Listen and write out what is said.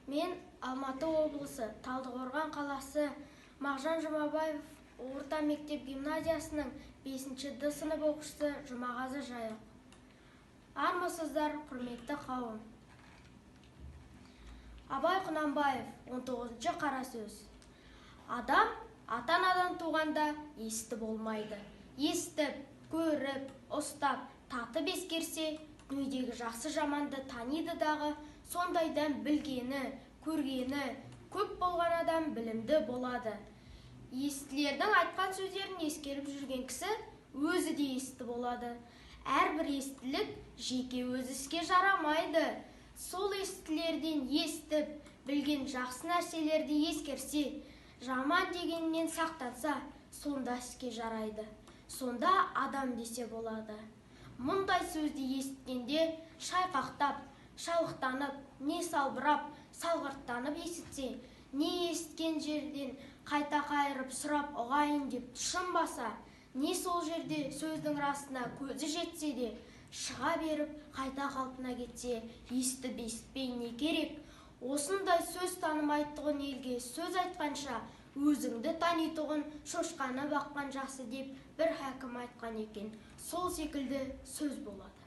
Мен Алматы облысы, Талдықорған қаласы, Мағжан Жұмабаев орта мектеп гимназиясының 5-д сынып оқушысы Жұмағазы Жайық. Армысыздар, құрметті қауым. Абай Құнанбаев, 19-ші қара сөз. Адам ата-анадан туғанда есті болмайды. Естіп, көріп, ұстап, татып ескерсе, дүниедегі жақсы жаманды таниды дағы, сондайдан білгені, көргені көп болған адам білімді болады. Естілердің айтқан сөздерін ескеріп жүрген кісі өзі де есті болады. Әрбір естілік жеке өз іске жарамайды. Сол естілерден естіп, білген жақсы нәрселерді ескерсе, жаман дегеннен сақтанса, сонда іске жарайды. Сонда адам десе болады. Мұндай сөзді естігенде шайқақтап, шалықтанып, не салбырап, салғырттанып есітсе, не есткен жерден қайта қайырып сұрап ұғайын деп тұшынбаса, не сол жерде сөздің расына көзі жетсе де, шыға беріп қайта қалпына кетсе, естіп есітпей не керек? Осындай сөз танымайтұғын елге сөз айтқанша, өзіңді танитұғын шошқаны баққан жақсы деп бір хәкім айтқан екен. Сол секілді сөз болады.